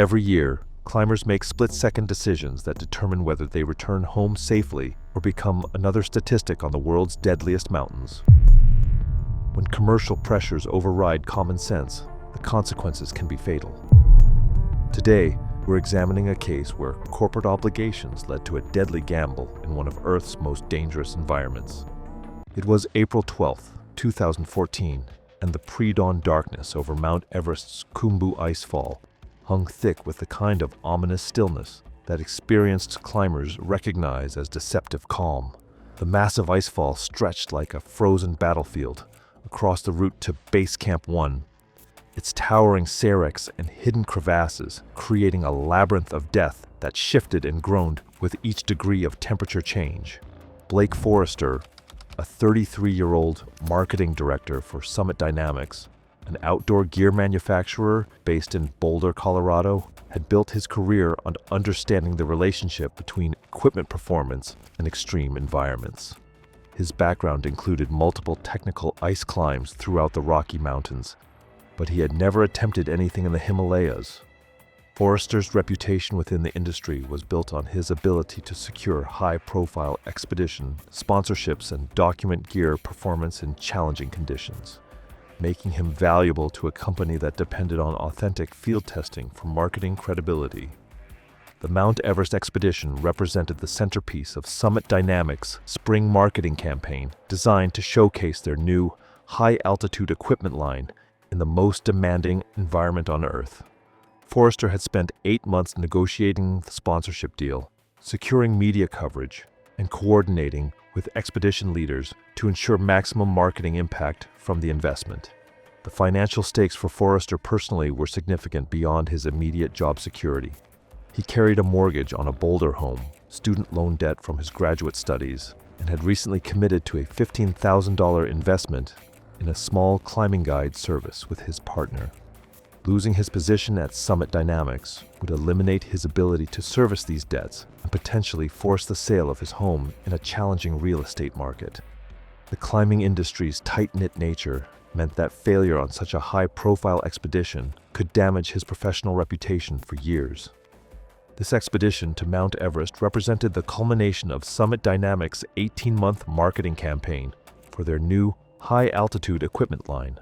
Every year, climbers make split-second decisions that determine whether they return home safely or become another statistic on the world's deadliest mountains. When commercial pressures override common sense, the consequences can be fatal. Today, we're examining a case where corporate obligations led to a deadly gamble in one of Earth's most dangerous environments. It was April 12, 2014, and the pre-dawn darkness over Mount Everest's Khumbu Icefall hung thick with the kind of ominous stillness that experienced climbers recognize as deceptive calm. The massive icefall stretched like a frozen battlefield across the route to Base Camp 1, its towering seracs and hidden crevasses creating a labyrinth of death that shifted and groaned with each degree of temperature change. Blake Forrester, a 33-year-old marketing director for Summit Dynamics, an outdoor gear manufacturer based in Boulder, Colorado, had built his career on understanding the relationship between equipment performance and extreme environments. His background included multiple technical ice climbs throughout the Rocky Mountains, but he had never attempted anything in the Himalayas. Forrester's reputation within the industry was built on his ability to secure high-profile expedition sponsorships and document gear performance in challenging conditions, making him valuable to a company that depended on authentic field testing for marketing credibility. The Mount Everest expedition represented the centerpiece of Summit Dynamics' spring marketing campaign designed to showcase their new, high-altitude equipment line in the most demanding environment on Earth. Forrester had spent 8 months negotiating the sponsorship deal, securing media coverage, and coordinating with expedition leaders to ensure maximum marketing impact from the investment. The financial stakes for Forrester personally were significant beyond his immediate job security. He carried a mortgage on a Boulder home, student loan debt from his graduate studies, and had recently committed to a $15,000 investment in a small climbing guide service with his partner. Losing his position at Summit Dynamics would eliminate his ability to service these debts and potentially force the sale of his home in a challenging real estate market. The climbing industry's tight-knit nature meant that failure on such a high-profile expedition could damage his professional reputation for years. This expedition to Mount Everest represented the culmination of Summit Dynamics' 18-month marketing campaign for their new high-altitude equipment line.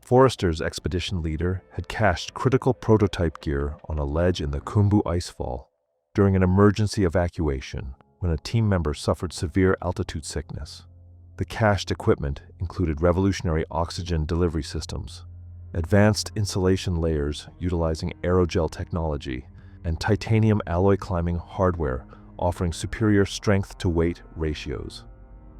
Forrester's expedition leader had cached critical prototype gear on a ledge in the Khumbu Icefall during an emergency evacuation when a team member suffered severe altitude sickness. The cached equipment included revolutionary oxygen delivery systems, advanced insulation layers utilizing aerogel technology, and titanium alloy climbing hardware offering superior strength-to-weight ratios.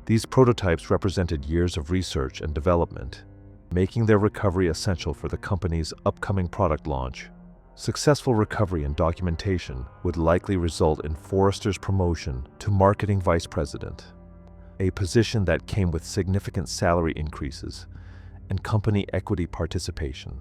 These prototypes represented years of research and development, making their recovery essential for the company's upcoming product launch. Successful recovery and documentation would likely result in Forrester's promotion to marketing vice president, a position that came with significant salary increases and company equity participation.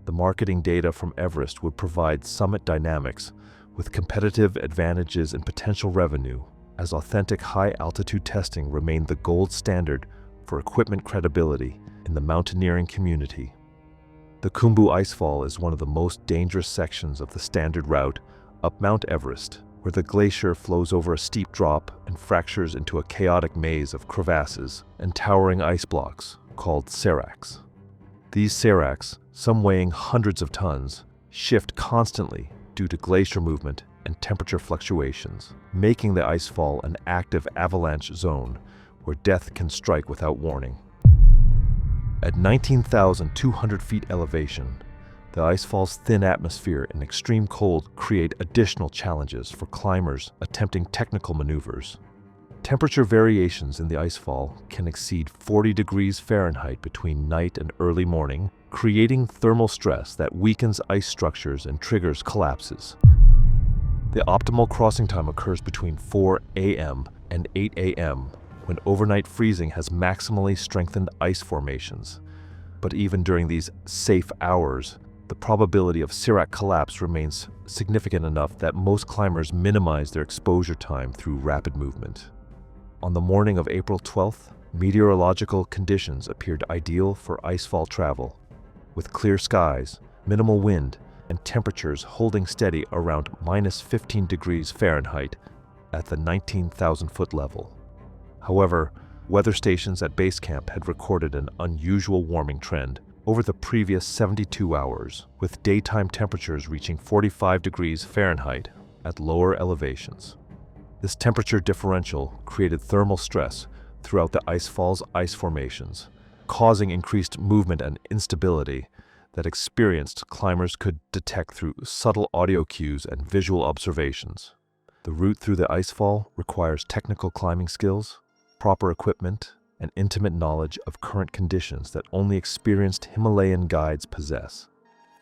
The marketing data from Everest would provide Summit Dynamics with competitive advantages and potential revenue, as authentic high-altitude testing remained the gold standard for equipment credibility in the mountaineering community. The Khumbu Icefall is one of the most dangerous sections of the standard route up Mount Everest, where the glacier flows over a steep drop and fractures into a chaotic maze of crevasses and towering ice blocks called seracs. These seracs, some weighing hundreds of tons, shift constantly due to glacier movement and temperature fluctuations, making the icefall an active avalanche zone where death can strike without warning. At 19,200 feet elevation, the icefall's thin atmosphere and extreme cold create additional challenges for climbers attempting technical maneuvers. Temperature variations in the icefall can exceed 40 degrees Fahrenheit between night and early morning, creating thermal stress that weakens ice structures and triggers collapses. The optimal crossing time occurs between 4 a.m. and 8 a.m., when overnight freezing has maximally strengthened ice formations. But even during these safe hours, the probability of serac collapse remains significant enough that most climbers minimize their exposure time through rapid movement. On the morning of April 12th, meteorological conditions appeared ideal for icefall travel, with clear skies, minimal wind, and temperatures holding steady around minus 15 degrees Fahrenheit at the 19,000-foot level. However, weather stations at base camp had recorded an unusual warming trend over the previous 72 hours, with daytime temperatures reaching 45 degrees Fahrenheit at lower elevations. This temperature differential created thermal stress throughout the Icefall's ice formations, causing increased movement and instability that experienced climbers could detect through subtle audio cues and visual observations. The route through the Icefall requires technical climbing skills, proper equipment, and intimate knowledge of current conditions that only experienced Himalayan guides possess.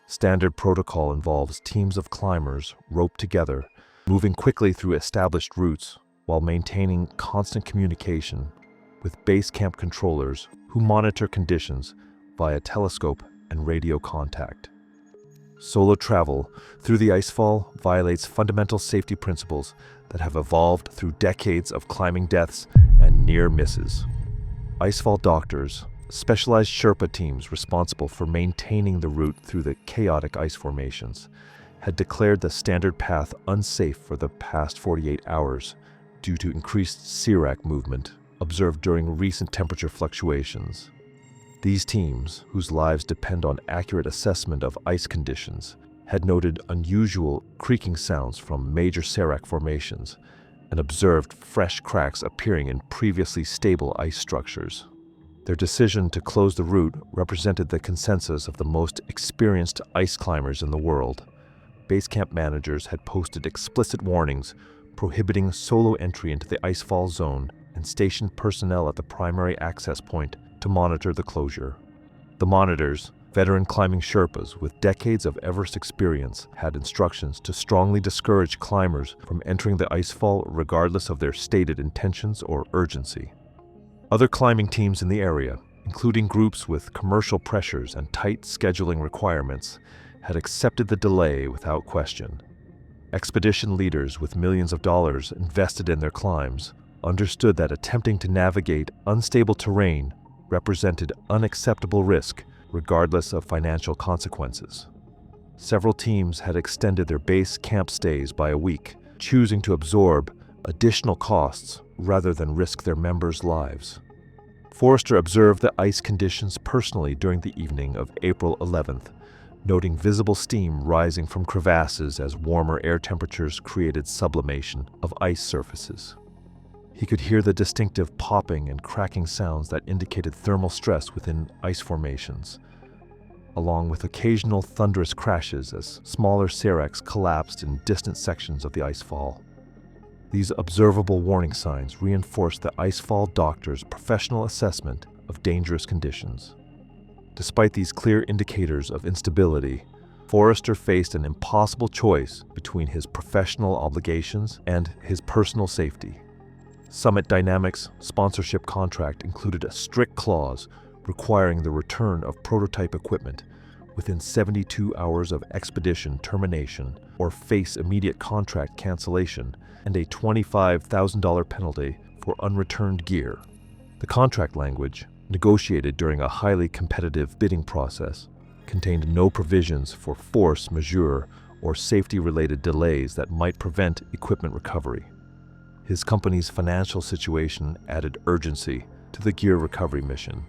Standard protocol involves teams of climbers roped together, moving quickly through established routes while maintaining constant communication with base camp controllers who monitor conditions via telescope and radio contact. Solo travel through the Icefall violates fundamental safety principles that have evolved through decades of climbing deaths and near misses. Icefall doctors, specialized Sherpa teams responsible for maintaining the route through the chaotic ice formations, had declared the standard path unsafe for the past 48 hours due to increased serac movement observed during recent temperature fluctuations. These teams, whose lives depend on accurate assessment of ice conditions, had noted unusual creaking sounds from major serac formations and observed fresh cracks appearing in previously stable ice structures. Their decision to close the route represented the consensus of the most experienced ice climbers in the world. Base camp managers had posted explicit warnings prohibiting solo entry into the Icefall zone and stationed personnel at the primary access point to monitor the closure. The monitors, veteran climbing Sherpas with decades of Everest experience, had instructions to strongly discourage climbers from entering the Icefall regardless of their stated intentions or urgency. Other climbing teams in the area, including groups with commercial pressures and tight scheduling requirements, had accepted the delay without question. Expedition leaders with millions of dollars invested in their climbs understood that attempting to navigate unstable terrain represented unacceptable risk regardless of financial consequences. Several teams had extended their base camp stays by a week, choosing to absorb additional costs rather than risk their members' lives. Forrester observed the ice conditions personally during the evening of April 11th, noting visible steam rising from crevasses as warmer air temperatures created sublimation of ice surfaces. He could hear the distinctive popping and cracking sounds that indicated thermal stress within ice formations, along with occasional thunderous crashes as smaller seracs collapsed in distant sections of the Icefall. These observable warning signs reinforced the Icefall doctors' professional assessment of dangerous conditions. Despite these clear indicators of instability, Forrester faced an impossible choice between his professional obligations and his personal safety. Summit Dynamics' sponsorship contract included a strict clause requiring the return of prototype equipment within 72 hours of expedition termination or face immediate contract cancellation and a $25,000 penalty for unreturned gear. The contract language, negotiated during a highly competitive bidding process, contained no provisions for force majeure or safety-related delays that might prevent equipment recovery. His company's financial situation added urgency to the gear recovery mission.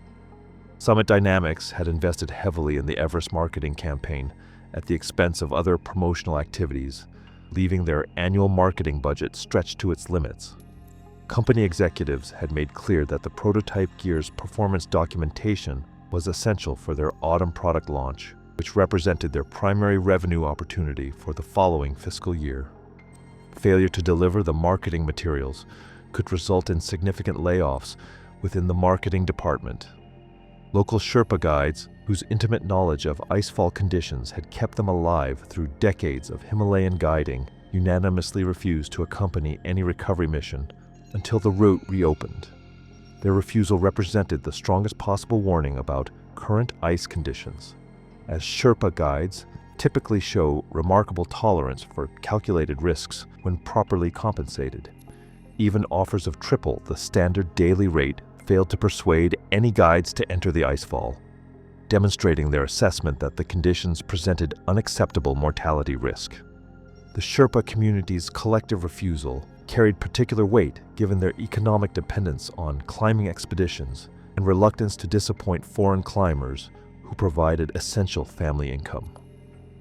Summit Dynamics had invested heavily in the Everest marketing campaign at the expense of other promotional activities, leaving their annual marketing budget stretched to its limits. Company executives had made clear that the prototype gear's performance documentation was essential for their autumn product launch, which represented their primary revenue opportunity for the following fiscal year. Failure to deliver the marketing materials could result in significant layoffs within the marketing department. Local Sherpa guides, whose intimate knowledge of icefall conditions had kept them alive through decades of Himalayan guiding, unanimously refused to accompany any recovery mission until the route reopened. Their refusal represented the strongest possible warning about current ice conditions, as Sherpa guides typically show remarkable tolerance for calculated risks when properly compensated. Even offers of triple the standard daily rate failed to persuade any guides to enter the Icefall. demonstrating their assessment that the conditions presented unacceptable mortality risk. The Sherpa community's collective refusal carried particular weight given their economic dependence on climbing expeditions and reluctance to disappoint foreign climbers who provided essential family income.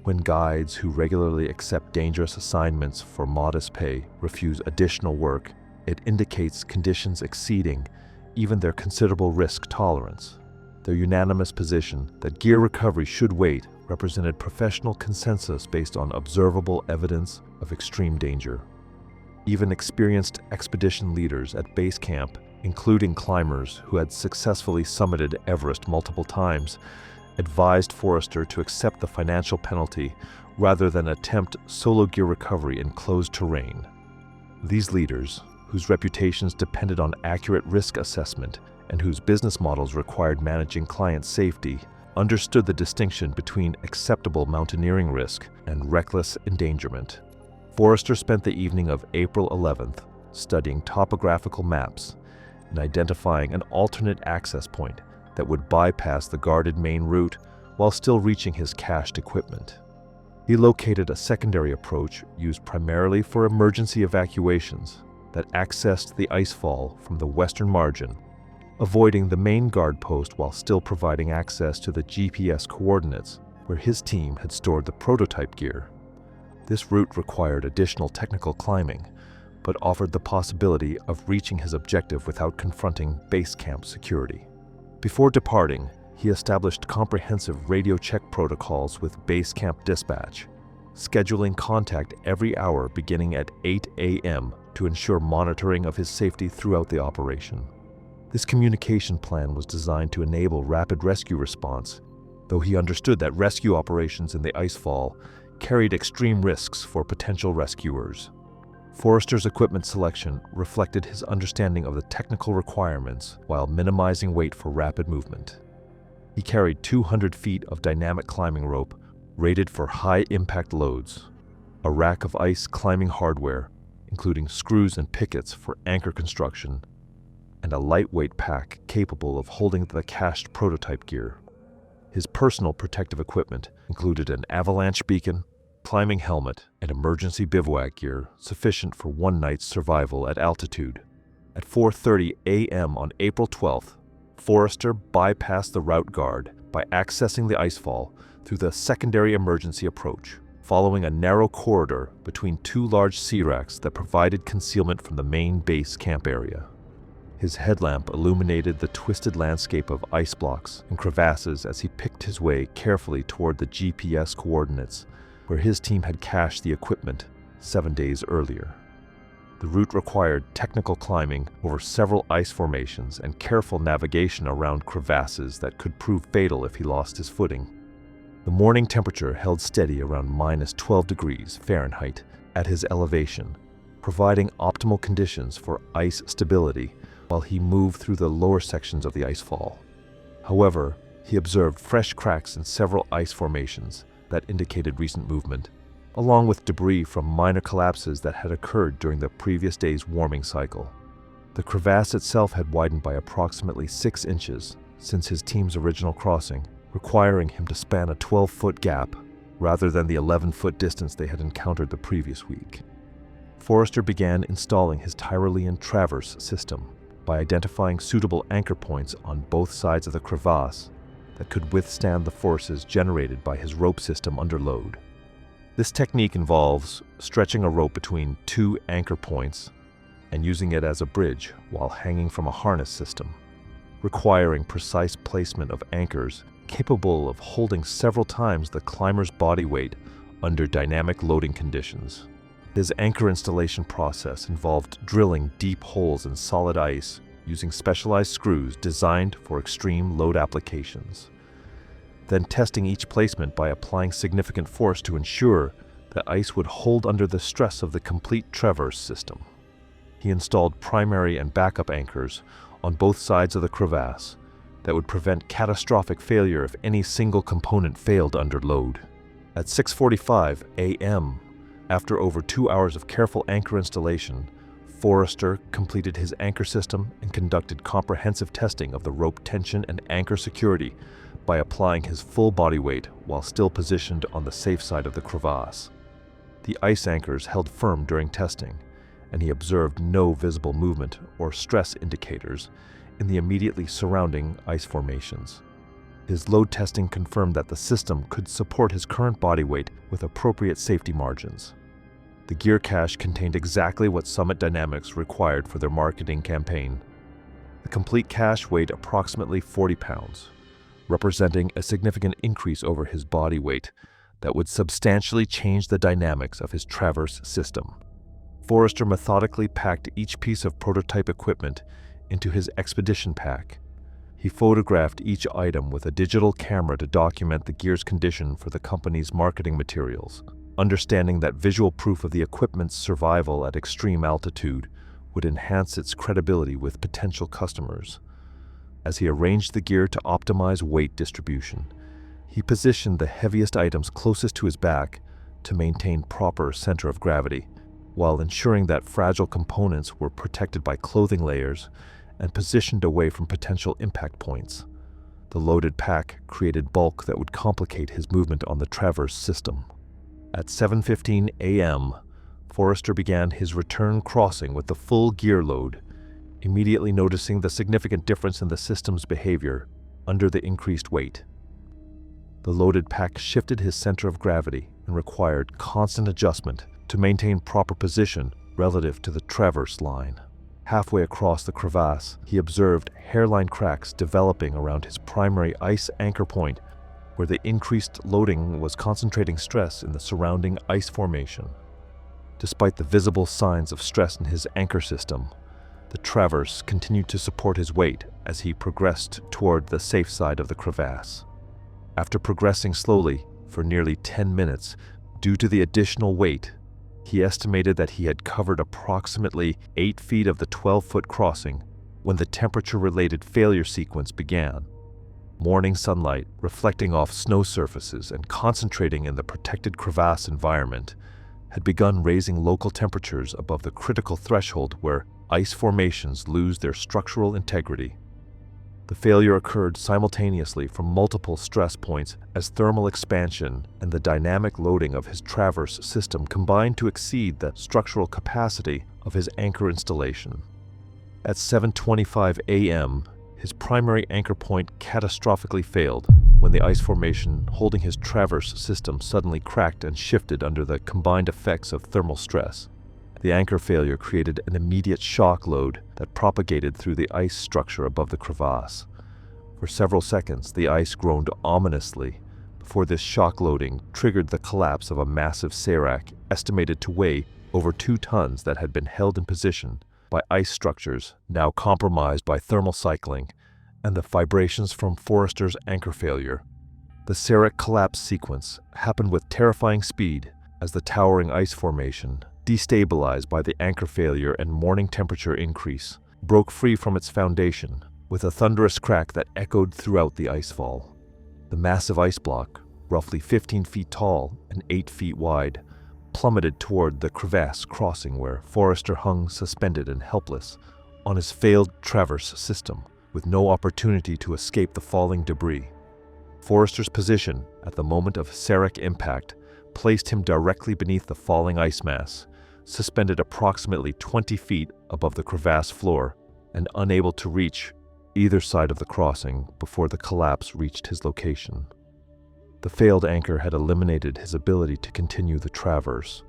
When guides who regularly accept dangerous assignments for modest pay refuse additional work, it indicates conditions exceeding even their considerable risk tolerance. Their unanimous position that gear recovery should wait represented professional consensus based on observable evidence of extreme danger. Even experienced expedition leaders at base camp, including climbers who had successfully summited Everest multiple times, advised Forrester to accept the financial penalty rather than attempt solo gear recovery in closed terrain. These leaders, whose reputations depended on accurate risk assessment and whose business models required managing client safety, understood the distinction between acceptable mountaineering risk and reckless endangerment. Forrester spent the evening of April 11th studying topographical maps and identifying an alternate access point that would bypass the guarded main route while still reaching his cached equipment. He located a secondary approach used primarily for emergency evacuations that accessed the Icefall from the western margin, avoiding the main guard post while still providing access to the GPS coordinates where his team had stored the prototype gear. This route required additional technical climbing, but offered the possibility of reaching his objective without confronting base camp security. Before departing, he established comprehensive radio check protocols with base camp dispatch, scheduling contact every hour beginning at 8 a.m. to ensure monitoring of his safety throughout the operation. This communication plan was designed to enable rapid rescue response, though he understood that rescue operations in the Icefall carried extreme risks for potential rescuers. Forrester's equipment selection reflected his understanding of the technical requirements while minimizing weight for rapid movement. He carried 200 feet of dynamic climbing rope rated for high-impact loads, a rack of ice climbing hardware, including screws and pickets for anchor construction, and a lightweight pack capable of holding the cached prototype gear. His personal protective equipment included an avalanche beacon, climbing helmet, and emergency bivouac gear sufficient for one night's survival at altitude. At 4:30 a.m. on April 12th, Forrester bypassed the route guard by accessing the Icefall through the secondary emergency approach, following a narrow corridor between two large sea racks that provided concealment from the main base camp area. His headlamp illuminated the twisted landscape of ice blocks and crevasses as he picked his way carefully toward the GPS coordinates where his team had cached the equipment 7 days earlier. The route required technical climbing over several ice formations and careful navigation around crevasses that could prove fatal if he lost his footing. The morning temperature held steady around -12 degrees Fahrenheit at his elevation, providing optimal conditions for ice stability while he moved through the lower sections of the Icefall. However, he observed fresh cracks in several ice formations that indicated recent movement, along with debris from minor collapses that had occurred during the previous day's warming cycle. The crevasse itself had widened by approximately 6 inches since his team's original crossing, requiring him to span a 12-foot gap rather than the 11-foot distance they had encountered the previous week. Forrester began installing his Tyrolean traverse system by identifying suitable anchor points on both sides of the crevasse that could withstand the forces generated by his rope system under load. This technique involves stretching a rope between 2 anchor points and using it as a bridge while hanging from a harness system, requiring precise placement of anchors capable of holding several times the climber's body weight under dynamic loading conditions. His anchor installation process involved drilling deep holes in solid ice using specialized screws designed for extreme load applications, then testing each placement by applying significant force to ensure that ice would hold under the stress of the complete traverse system. He installed primary and backup anchors on both sides of the crevasse that would prevent catastrophic failure if any single component failed under load. At 6:45 a.m., after over 2 hours of careful anchor installation, Forrester completed his anchor system and conducted comprehensive testing of the rope tension and anchor security by applying his full body weight while still positioned on the safe side of the crevasse. The ice anchors held firm during testing, and he observed no visible movement or stress indicators in the immediately surrounding ice formations. His load testing confirmed that the system could support his current body weight with appropriate safety margins. The gear cache contained exactly what Summit Dynamics required for their marketing campaign. The complete cache weighed approximately 40 pounds, representing a significant increase over his body weight that would substantially change the dynamics of his Traverse system. Forrester methodically packed each piece of prototype equipment into his expedition pack. He photographed each item with a digital camera to document the gear's condition for the company's marketing materials, understanding that visual proof of the equipment's survival at extreme altitude would enhance its credibility with potential customers. As he arranged the gear to optimize weight distribution, he positioned the heaviest items closest to his back to maintain proper center of gravity, while ensuring that fragile components were protected by clothing layers and positioned away from potential impact points. The loaded pack created bulk that would complicate his movement on the Traverse system. At 7:15 a.m., Forrester began his return crossing with the full gear load, immediately noticing the significant difference in the system's behavior under the increased weight. The loaded pack shifted his center of gravity and required constant adjustment to maintain proper position relative to the Traverse line. Halfway across the crevasse, he observed hairline cracks developing around his primary ice anchor point, where the increased loading was concentrating stress in the surrounding ice formation. Despite the visible signs of stress in his anchor system, the Traverse continued to support his weight as he progressed toward the safe side of the crevasse. After progressing slowly for nearly 10 minutes due to the additional weight, he estimated that he had covered approximately 8 feet of the 12-foot crossing when the temperature-related failure sequence began. Morning sunlight, reflecting off snow surfaces and concentrating in the protected crevasse environment, had begun raising local temperatures above the critical threshold where ice formations lose their structural integrity. The failure occurred simultaneously from multiple stress points as thermal expansion and the dynamic loading of his Traverse system combined to exceed the structural capacity of his anchor installation. At 7:25 a.m., his primary anchor point catastrophically failed when the ice formation holding his Traverse system suddenly cracked and shifted under the combined effects of thermal stress. The anchor failure created an immediate shock load that propagated through the ice structure above the crevasse. For several seconds, the ice groaned ominously before this shock loading triggered the collapse of a massive serac estimated to weigh over 2 tons that had been held in position by ice structures now compromised by thermal cycling and the vibrations from Forrester's anchor failure. The serac collapse sequence happened with terrifying speed as the towering ice formation, destabilized by the anchor failure and morning temperature increase, broke free from its foundation with a thunderous crack that echoed throughout the icefall. The massive ice block, roughly 15 feet tall and 8 feet wide, plummeted toward the crevasse crossing where Forrester hung suspended and helpless on his failed Traverse system, with no opportunity to escape the falling debris. Forrester's position at the moment of serac impact placed him directly beneath the falling ice mass, suspended approximately 20 feet above the crevasse floor and unable to reach either side of the crossing before the collapse reached his location. The failed anchor had eliminated his ability to continue the Traverse,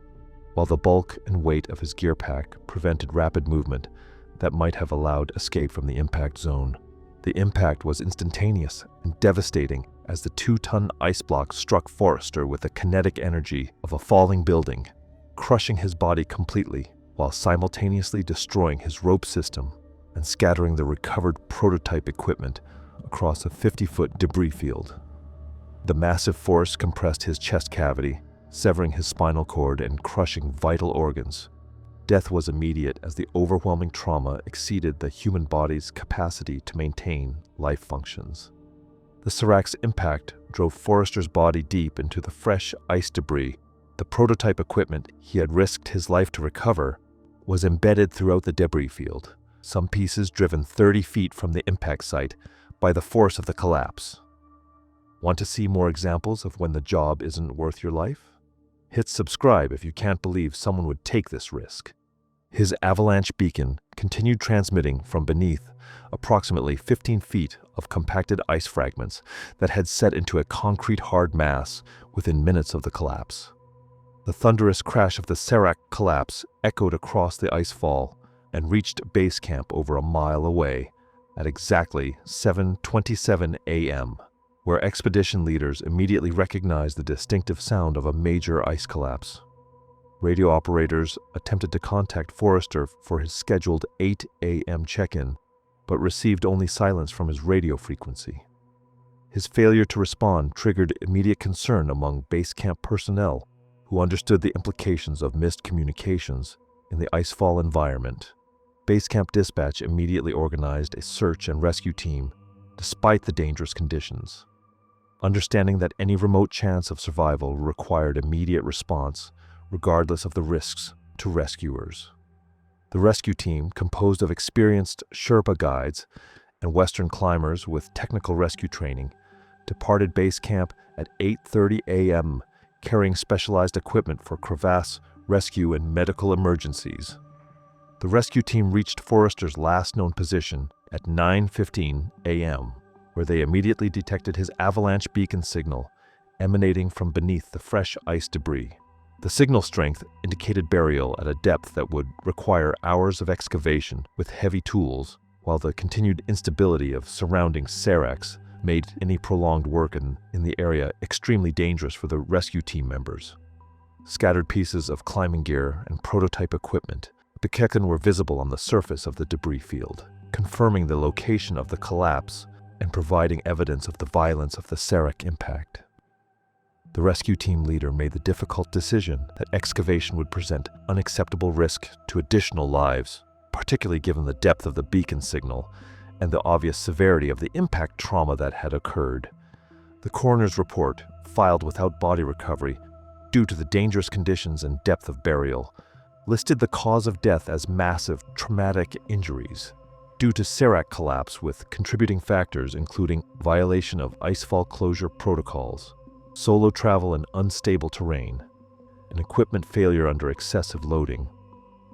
while the bulk and weight of his gear pack prevented rapid movement that might have allowed escape from the impact zone. The impact was instantaneous and devastating as the 2-ton ice block struck Forrester with the kinetic energy of a falling building, crushing his body completely while simultaneously destroying his rope system and scattering the recovered prototype equipment across a 50-foot debris field. The massive force compressed his chest cavity, severing his spinal cord and crushing vital organs. Death was immediate as the overwhelming trauma exceeded the human body's capacity to maintain life functions. The serac's impact drove Forrester's body deep into the fresh ice debris. The prototype equipment he had risked his life to recover was embedded throughout the debris field, some pieces driven 30 feet from the impact site by the force of the collapse. Want to see more examples of when the job isn't worth your life? Hit subscribe if you can't believe someone would take this risk. His avalanche beacon continued transmitting from beneath approximately 15 feet of compacted ice fragments that had set into a concrete hard mass within minutes of the collapse. The thunderous crash of the Serac collapse echoed across the icefall and reached base camp over a mile away at exactly 7:27 a.m., where expedition leaders immediately recognized the distinctive sound of a major ice collapse. Radio operators attempted to contact Forrester for his scheduled 8 a.m. check-in, but received only silence from his radio frequency. His failure to respond triggered immediate concern among base camp personnel who understood the implications of missed communications in the icefall environment. Base camp dispatch immediately organized a search and rescue team despite the dangerous conditions. Understanding that any remote chance of survival required immediate response, regardless of the risks to rescuers. The rescue team, composed of experienced Sherpa guides and Western climbers with technical rescue training, departed base camp at 8:30 a.m., carrying specialized equipment for crevasse rescue and medical emergencies. The rescue team reached Forrester's last known position at 9:15 a.m., where they immediately detected his avalanche beacon signal emanating from beneath the fresh ice debris. The signal strength indicated burial at a depth that would require hours of excavation with heavy tools, while the continued instability of surrounding seracs made any prolonged work in the area extremely dangerous for the rescue team members. Scattered pieces of climbing gear and prototype equipment were visible on the surface of the debris field, confirming the location of the collapse and providing evidence of the violence of the serac impact. The rescue team leader made the difficult decision that excavation would present unacceptable risk to additional lives, particularly given the depth of the beacon signal and the obvious severity of the impact trauma that had occurred. The coroner's report, filed without body recovery due to the dangerous conditions and depth of burial, listed the cause of death as massive traumatic injuries due to serac collapse, with contributing factors including violation of icefall closure protocols, solo travel in unstable terrain, and equipment failure under excessive loading.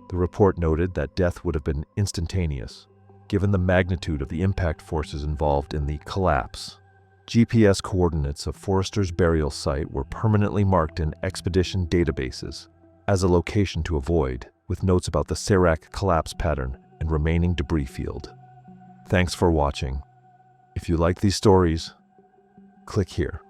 The report noted that death would have been instantaneous, given the magnitude of the impact forces involved in the collapse. GPS coordinates of Forrester's burial site were permanently marked in expedition databases as a location to avoid, with notes about the serac collapse pattern and remaining debris field. Thanks for watching. If you like these stories, click here.